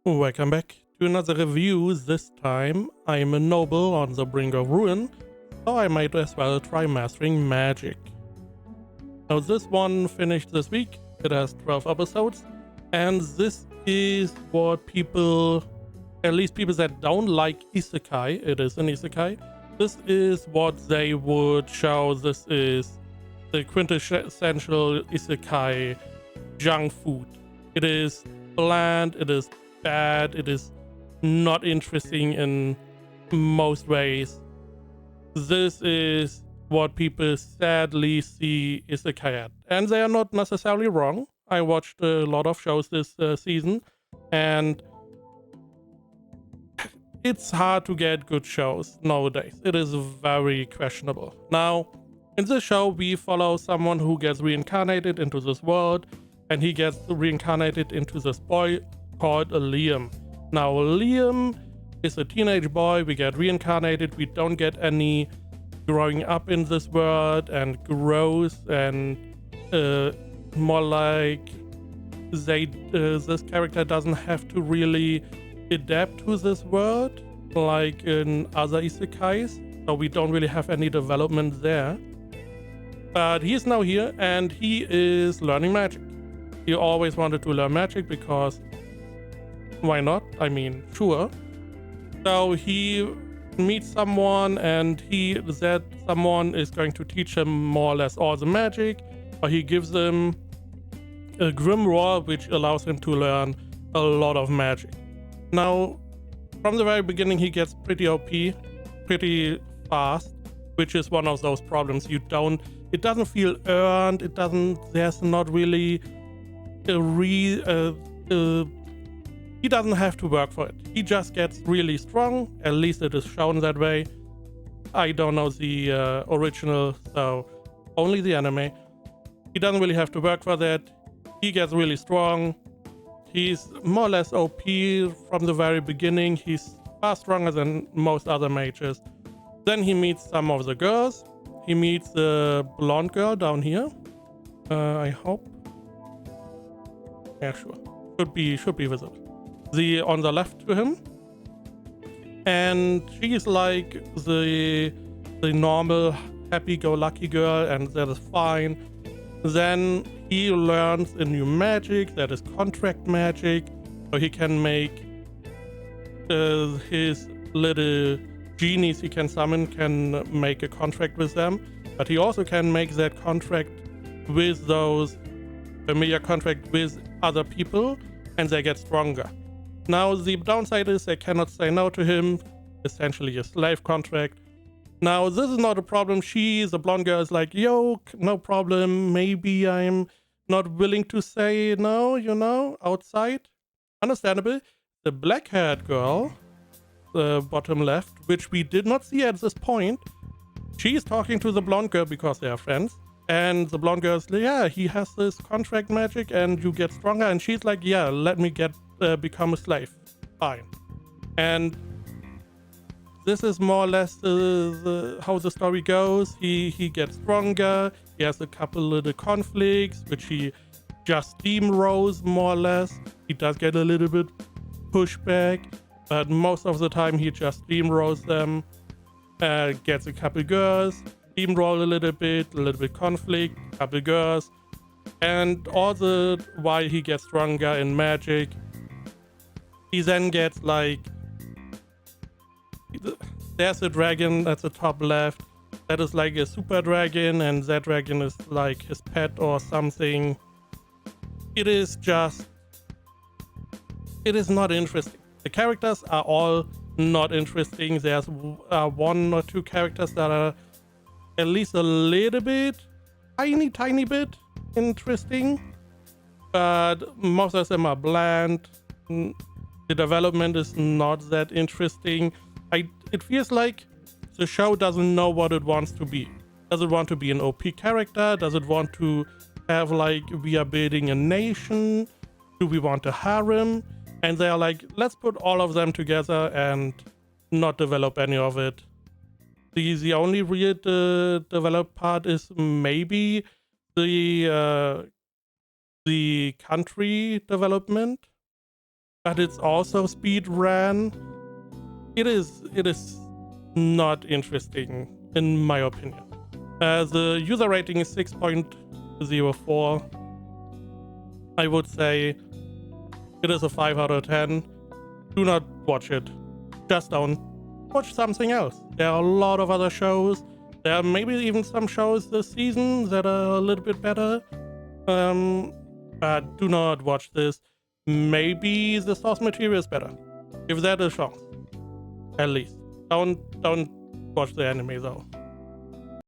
Welcome back to another review. This time I'm a noble on the brink of ruin, so I might as well try mastering magic. Now this one finished this week. It has 12 episodes, and this is what people, at least people that don't like isekai, it is an isekai, this is what they would show. This is the quintessential isekai junk food. It is bland, it is bad, it is not interesting in most ways. This is what people sadly see isekai at, and they are not necessarily wrong. I watched a lot of shows this season, and it's hard to get good shows nowadays. It is very questionable. Now, in this show, we follow someone who gets reincarnated into this world, and he gets reincarnated into this boy called Liam. Now, Liam is a teenage boy. We get reincarnated. We don't get any growing up in this world and growth, and more like this character doesn't have to really adapt to this world like in other isekais, so we don't really have any development there. But he's now here and he is learning magic. He always wanted to learn magic because why not? I mean, sure. So he meets someone, and that someone is going to teach him more or less all the magic, or he gives him a grimoire which allows him to learn a lot of magic. Now, from the very beginning, he gets pretty OP, pretty fast, which is one of those problems. It doesn't feel earned. There's not really he doesn't have to work for it. He just gets really strong. At least it is shown that way. I don't know the original, so only the anime. He doesn't really have to work for that. He gets really strong. He's more or less OP from the very beginning. He's far stronger than most other mages. Then he meets some of the girls. He meets the blonde girl down here. I hope. Yeah, sure. Should be visible. On the left to him. And she's like the normal happy-go-lucky girl, and that is fine. Then he learns a new magic, that is contract magic, so he can make his little genies he can summon can make a contract with them, but he also can make that contract with those familiar contract with other people, and they get stronger. Now the downside is they cannot say no to him, essentially a slave contract. Now this is not a problem. The blonde girl, is like, yo, no problem, maybe I'm not willing to say no, outside. Understandable. The black-haired girl, the bottom left, which we did not see at this point, she's talking to the blonde girl because they are friends. And the blonde girl's like, yeah, he has this contract magic and you get stronger. And she's like, yeah, let me become a slave. Fine. And this is more or less how the story goes. He gets stronger. He has a couple little conflicts, which he just steamrolls more or less. He does get a little bit pushback, but most of the time he just steamrolls them. Gets a couple girls, steamroll a little bit conflict, couple girls, and all the while he gets stronger in magic. He then gets like, there's a dragon at the top left that is like a super dragon, and that dragon is like his pet or something. It is not interesting. The characters are all not interesting. There's one or two characters that are at least a little bit, tiny bit interesting, but most of them are bland. The development is not that interesting. It feels like the show doesn't know what it wants to be. Does it want to be an OP character? Does it want to have like, we are building a nation? Do we want a harem? And they're like, let's put all of them together and not develop any of it. The only real developed part is maybe the country development. but it's also speed ran. It is not interesting in my opinion. The user rating is 6.04. I would say it is a 5 out of 10. Do not watch it. Just don't. Watch something else. There are a lot of other shows. There are maybe even some shows this season that are a little bit better. But do not watch this. Maybe the source material is better. Give that a chance. At least. Don't watch the anime though.